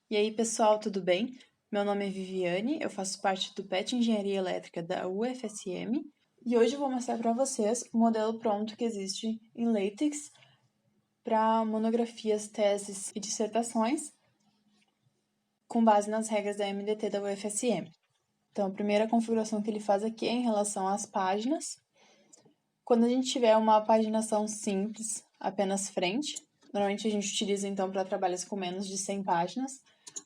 E aí, pessoal, tudo bem? Meu nome é Viviane, eu faço parte do PET Engenharia Elétrica da UFSM e hoje eu vou mostrar para vocês o modelo pronto que existe em LaTeX para monografias, teses e dissertações com base nas regras da MDT da UFSM. Então, a primeira configuração que ele faz aqui é em relação às páginas. Quando a gente tiver uma paginação simples, apenas frente, normalmente a gente utiliza então para trabalhos com menos de 100 páginas,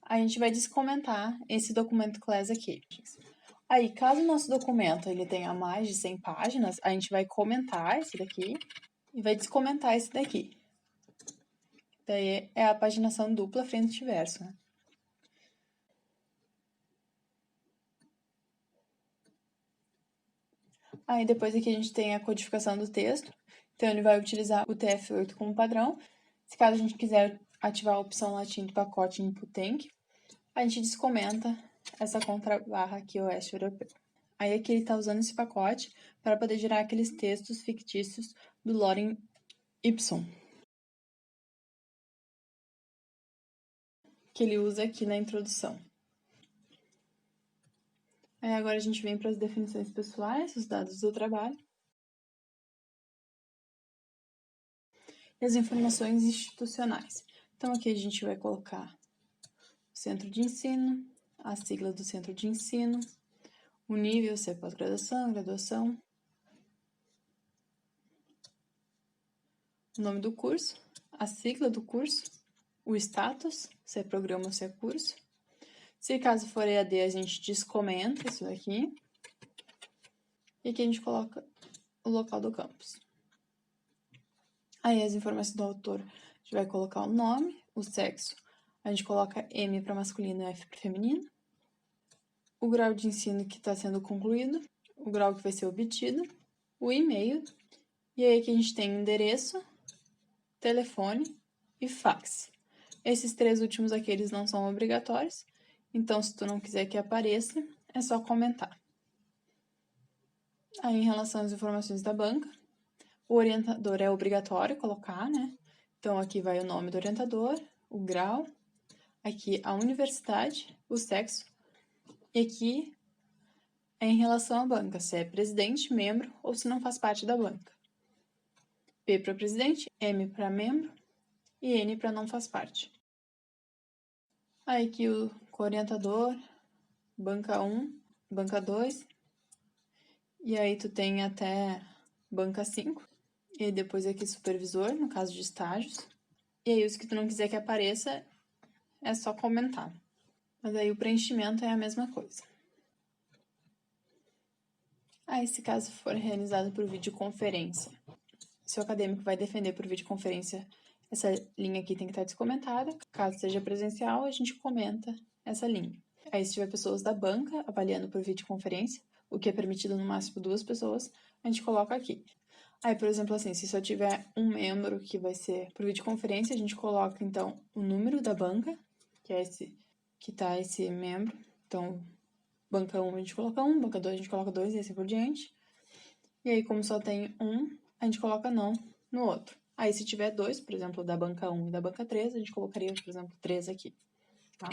a gente vai descomentar esse documento class aqui. Aí, caso o nosso documento ele tenha mais de 100 páginas, a gente vai comentar esse daqui e vai descomentar esse daqui. Daí é a paginação dupla frente e verso, né? Aí depois aqui a gente tem a codificação do texto, então ele vai utilizar o TF8 como padrão. Se caso a gente quiser ativar a opção latim do pacote input-enc, a gente descomenta essa contrabarra aqui oeste europeu. Aí aqui ele está usando esse pacote para poder gerar aqueles textos fictícios do Lorem Ipsum, que ele usa aqui na introdução. Aí agora a gente vem para as definições pessoais, os dados do trabalho. E as informações institucionais. Então aqui a gente vai colocar o centro de ensino, a sigla do centro de ensino, o nível, se é pós-graduação, graduação, o nome do curso, a sigla do curso, o status, se é programa ou se é curso. Se caso for EAD, a gente descomenta isso daqui. E aqui a gente coloca o local do campus. Aí as informações do autor, a gente vai colocar o nome, o sexo, a gente coloca M para masculino e F para feminino, o grau de ensino que está sendo concluído, o grau que vai ser obtido, o e-mail, e aí aqui a gente tem endereço, telefone e fax. Esses três últimos aqui, eles não são obrigatórios, então se tu não quiser que apareça, é só comentar. Aí, em relação às informações da banca, o orientador é obrigatório colocar, né? Então, aqui vai o nome do orientador, o grau, aqui a universidade, o sexo, e aqui é em relação à banca, se é presidente, membro ou se não faz parte da banca. P para presidente, M para membro e N para não faz parte. Aí aqui o orientador, banca 1, banca 2, e aí tu tem até banca 5, e aí depois aqui supervisor, no caso de estágios, e aí os que tu não quiser que apareça, é só comentar. Mas aí o preenchimento é a mesma coisa. Aí, se caso for realizado por videoconferência, se o acadêmico vai defender por videoconferência, essa linha aqui tem que estar descomentada. Caso seja presencial, a gente comenta essa linha. Aí, se tiver pessoas da banca avaliando por videoconferência, o que é permitido no máximo 2 pessoas, a gente coloca aqui. Aí, por exemplo, assim, se só tiver um membro que vai ser por videoconferência, a gente coloca, então, o número da banca, que é esse, que tá esse membro. Então, banca 1 a gente coloca 1, banca 2 a gente coloca 2 e assim por diante. E aí, como só tem um, a gente coloca não no outro. Aí, se tiver 2, por exemplo, da banca 1 e da banca 3, a gente colocaria, por exemplo, 3 aqui, tá?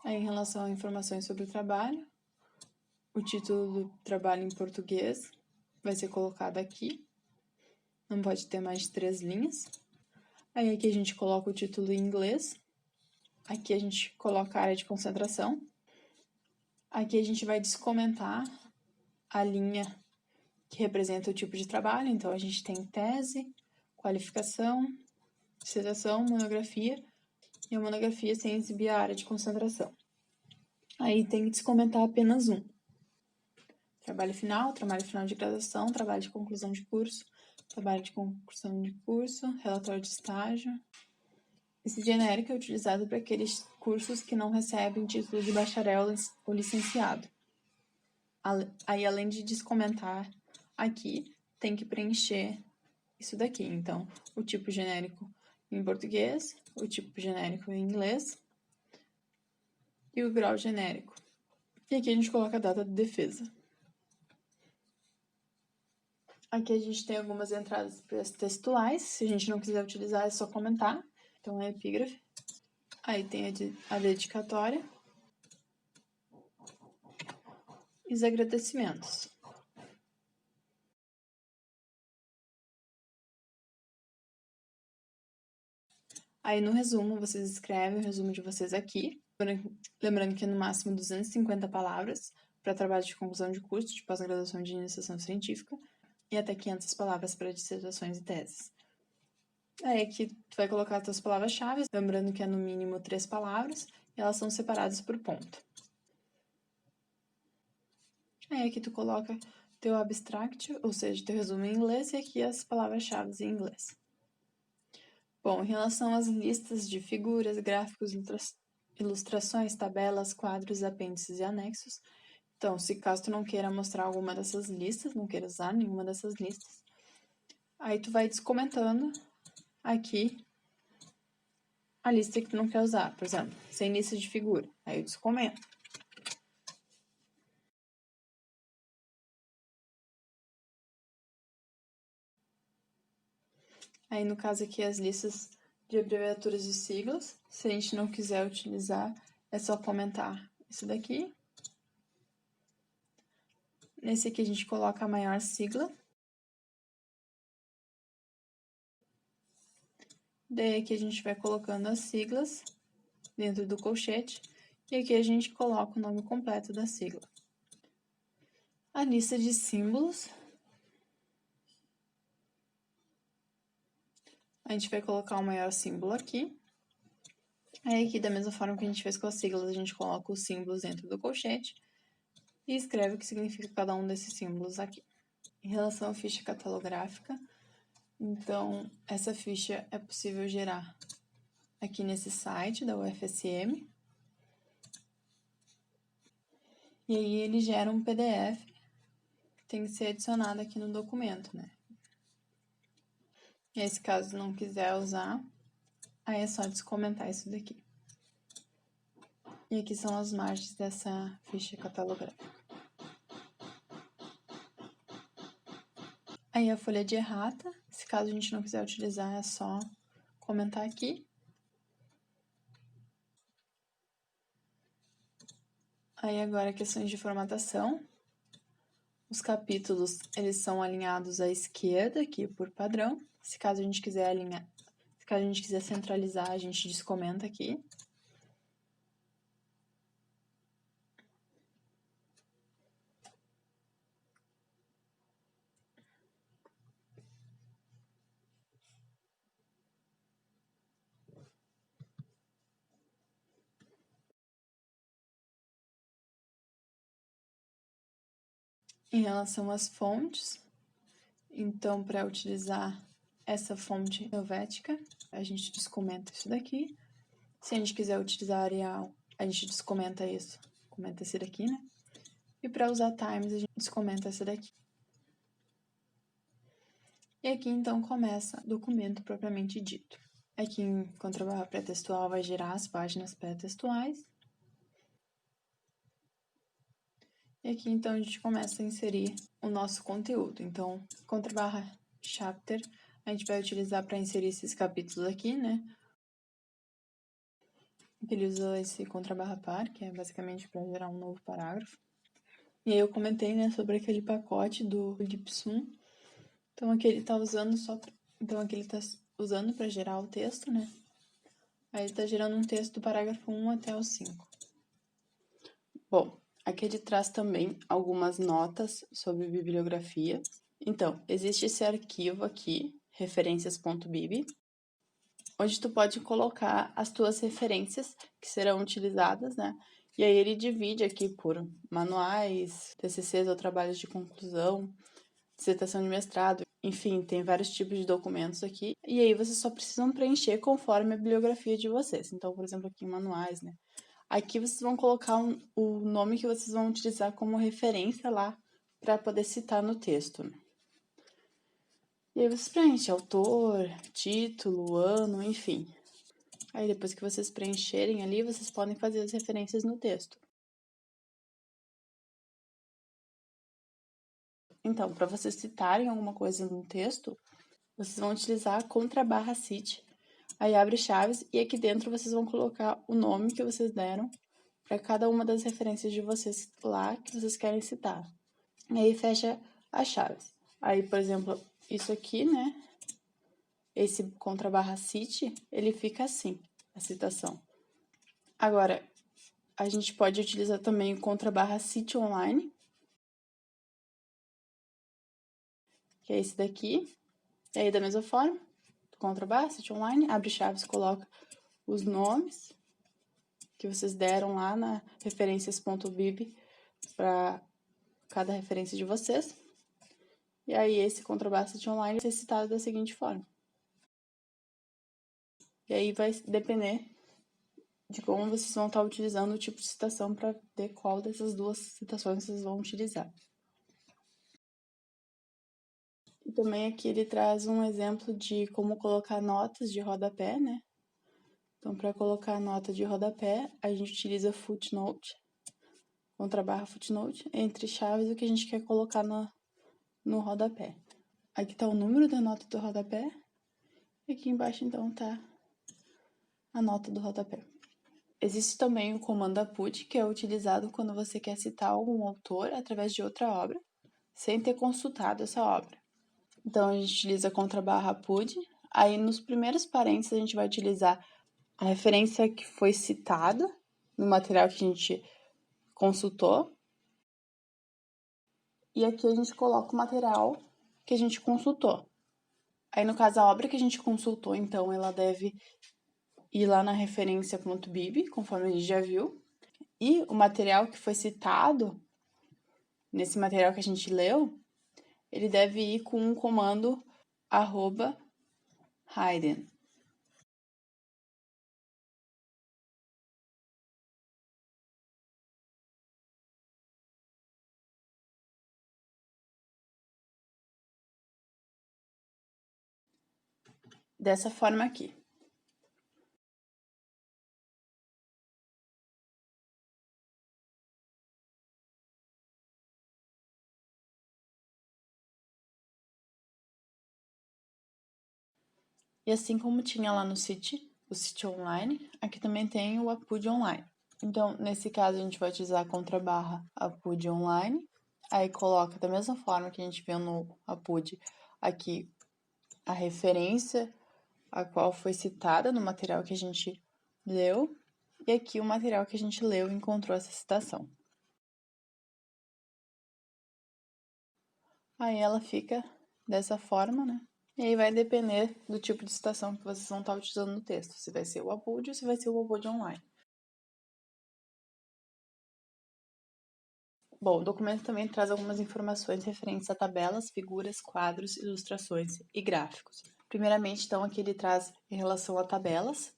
Aí, em relação a informações sobre o trabalho, o título do trabalho em português vai ser colocado aqui. Não pode ter mais de 3 linhas. Aí, aqui a gente coloca o título em inglês. Aqui a gente coloca a área de concentração. Aqui a gente vai descomentar a linha que representa o tipo de trabalho. Então, a gente tem tese, qualificação, dissertação, monografia, e a monografia sem exibir a área de concentração. Aí tem que descomentar apenas um. Trabalho final de graduação, trabalho de conclusão de curso, trabalho de conclusão de curso, relatório de estágio. Esse genérico é utilizado para aqueles cursos que não recebem título de bacharel ou licenciado. Aí, além de descomentar aqui, tem que preencher isso daqui. Então, o tipo genérico em português, o tipo genérico em inglês e o grau genérico. E aqui a gente coloca a data de defesa. Aqui a gente tem algumas entradas textuais. Se a gente não quiser utilizar, é só comentar. Então, é epígrafe. Aí tem a dedicatória e os agradecimentos. Aí, no resumo, vocês escrevem o resumo de vocês aqui. Lembrando que é no máximo 250 palavras para trabalho de conclusão de curso, de pós-graduação de iniciação científica, e até 500 palavras para dissertações e teses. Aí aqui tu vai colocar as tuas palavras-chave, lembrando que é no mínimo 3 palavras, e elas são separadas por ponto. Aí aqui tu coloca teu abstract, ou seja, teu resumo em inglês, e aqui as palavras-chave em inglês. Bom, em relação às listas de figuras, gráficos, ilustrações, tabelas, quadros, apêndices e anexos, então, se caso tu não queira mostrar alguma dessas listas, não queira usar nenhuma dessas listas, aí tu vai descomentando aqui a lista que tu não quer usar. Por exemplo, sem lista de figura, aí eu descomento. Aí, no caso aqui, as listas de abreviaturas e siglas, se a gente não quiser utilizar, é só comentar isso daqui. Nesse aqui a gente coloca a maior sigla. Daí aqui a gente vai colocando as siglas dentro do colchete. E aqui a gente coloca o nome completo da sigla. A lista de símbolos. A gente vai colocar o maior símbolo aqui. Aí aqui, da mesma forma que a gente fez com as siglas, a gente coloca os símbolos dentro do colchete e escreve o que significa cada um desses símbolos aqui. Em relação à ficha catalográfica, então, essa ficha é possível gerar aqui nesse site da UFSM. E aí ele gera um PDF que tem que ser adicionado aqui no documento, né? E aí, se caso não quiser usar, aí é só descomentar isso daqui. E aqui são as margens dessa ficha catalográfica. Aí a folha de errata, se caso a gente não quiser utilizar, é só comentar aqui. Aí agora questões de formatação. Os capítulos, eles são alinhados à esquerda aqui por padrão. Se caso a gente quiser alinhar, se caso a gente quiser centralizar, a gente descomenta aqui. Em relação às fontes, então, para utilizar essa fonte helvética, a gente descomenta isso daqui. Se a gente quiser utilizar Arial, a gente descomenta isso, comenta esse daqui, né? E para usar Times, a gente descomenta esse daqui. E aqui, então, começa o documento propriamente dito. Aqui, em contrabarra pré-textual, vai gerar as páginas pré-textuais. E aqui, então, a gente começa a inserir o nosso conteúdo. Então, contrabarra chapter, a gente vai utilizar para inserir esses capítulos aqui, né? Ele usa esse contrabarra par, que é basicamente para gerar um novo parágrafo. E aí eu comentei, né, sobre aquele pacote do Lipsum. Então, aqui ele tá usando para gerar o texto, né? Aí ele tá gerando um texto do parágrafo 1 até o 5. Bom, aqui ele traz também algumas notas sobre bibliografia. Então, existe esse arquivo aqui, referências.bib, onde tu pode colocar as tuas referências que serão utilizadas, né? E aí ele divide aqui por manuais, TCCs ou trabalhos de conclusão, dissertação de mestrado, enfim, tem vários tipos de documentos aqui. E aí vocês só precisam preencher conforme a bibliografia de vocês. Então, por exemplo, aqui em manuais, né? Aqui vocês vão colocar o nome que vocês vão utilizar como referência lá para poder citar no texto. E aí vocês preenchem autor, título, ano, enfim. Aí depois que vocês preencherem ali, vocês podem fazer as referências no texto. Então, para vocês citarem alguma coisa no texto, vocês vão utilizar a contrabarra cite Aí abre chaves e aqui dentro vocês vão colocar o nome que vocês deram para cada uma das referências de vocês lá que vocês querem citar. E aí fecha as chaves. Aí, por exemplo, isso aqui, né? Esse / cite, ele fica assim, a citação. Agora, a gente pode utilizar também o / cite online, que é esse daqui. E aí, da mesma forma, / cite online, abre chaves, coloca os nomes que vocês deram lá na referências.bib para cada referência de vocês. E aí, esse / cite online vai ser citado da seguinte forma. E aí vai depender de como vocês vão estar utilizando o tipo de citação para ver qual dessas duas citações vocês vão utilizar. E também aqui ele traz um exemplo de como colocar notas de rodapé, né? Então, para colocar a nota de rodapé, a gente utiliza footnote, / footnote, entre chaves o que a gente quer colocar no rodapé. Aqui está o número da nota do rodapé, e aqui embaixo, então, está a nota do rodapé. Existe também o comando append, que é utilizado quando você quer citar algum autor através de outra obra, sem ter consultado essa obra. Então, a gente utiliza / append, aí nos primeiros parênteses a gente vai utilizar a referência que foi citada no material que a gente consultou, e aqui a gente coloca o material que a gente consultou. Aí, no caso, a obra que a gente consultou, então, ela deve ir lá na referência.bib, conforme a gente já viu, e o material que foi citado, nesse material que a gente leu, ele deve ir com um comando @hidden. Dessa forma aqui. E assim como tinha lá no Cite, o Cite Online, aqui também tem o append online. Então, nesse caso, a gente vai utilizar a / append online, aí coloca da mesma forma que a gente viu no append aqui a referência a qual foi citada no material que a gente leu, e aqui o material que a gente leu e encontrou essa citação. Aí ela fica dessa forma, né? E aí vai depender do tipo de citação que vocês vão estar utilizando no texto, se vai ser o append ou se vai ser o append online. Bom, o documento também traz algumas informações referentes a tabelas, figuras, quadros, ilustrações e gráficos. Primeiramente, então, aqui ele traz em relação a tabelas.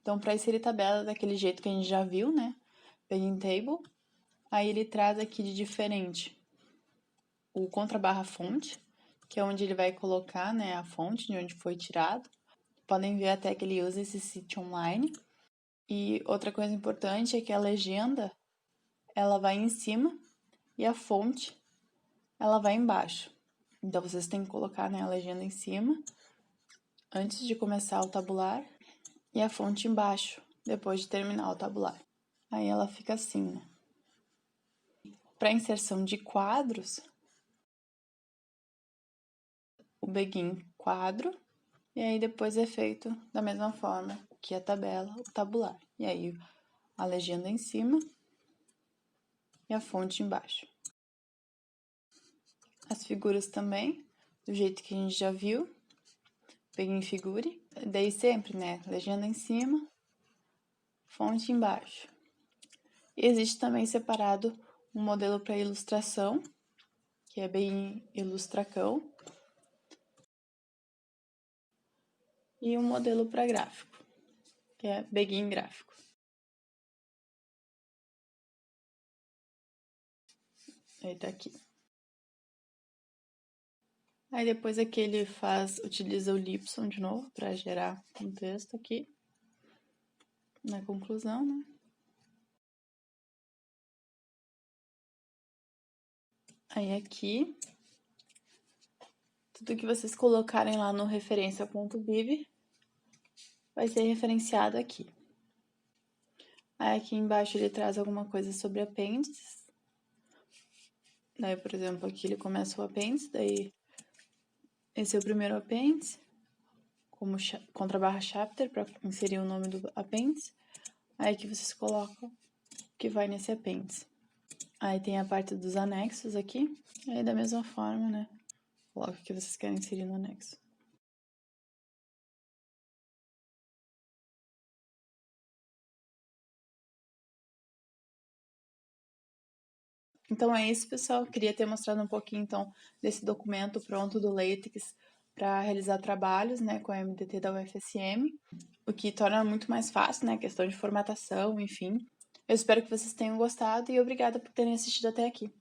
Então, para inserir tabela daquele jeito que a gente já viu, né? Pegin table. Aí ele traz aqui de diferente o / fonte, que é onde ele vai colocar, né, a fonte de onde foi tirado. Podem ver até que ele usa esse Cite online. E outra coisa importante é que a legenda, ela vai em cima e a fonte, ela vai embaixo. Então, vocês têm que colocar, né, a legenda em cima, antes de começar o tabular, e a fonte embaixo, depois de terminar o tabular. Aí ela fica assim, né? Para inserção de quadros, o begin quadro, e aí depois é feito da mesma forma que a tabela, o tabular. E aí a legenda em cima e a fonte embaixo. As figuras também, do jeito que a gente já viu, begin figure, daí sempre, né, legenda em cima, fonte embaixo. E existe também separado um modelo para ilustração, que é begin ilustracão, e um modelo para gráfico, que é begin gráfico. Aí tá aqui. Aí depois aqui ele utiliza o Lipson de novo para gerar um texto aqui, na conclusão, né? Aí aqui, tudo que vocês colocarem lá no referência.bib, vai ser referenciado aqui. Aí aqui embaixo ele traz alguma coisa sobre apêndices. Daí, por exemplo, aqui ele começa o apêndice, daí esse é o primeiro apêndice, como _chapter para inserir o nome do apêndice. Aí aqui vocês colocam o que vai nesse apêndice. Aí tem a parte dos anexos aqui, aí da mesma forma, né? Coloca o que vocês querem inserir no anexo. Então é isso, pessoal. Queria ter mostrado um pouquinho, então, desse documento pronto do LaTeX para realizar trabalhos, né, com a MDT da UFSM, o que torna muito mais fácil, né, a questão de formatação, enfim. Eu espero que vocês tenham gostado e obrigada por terem assistido até aqui.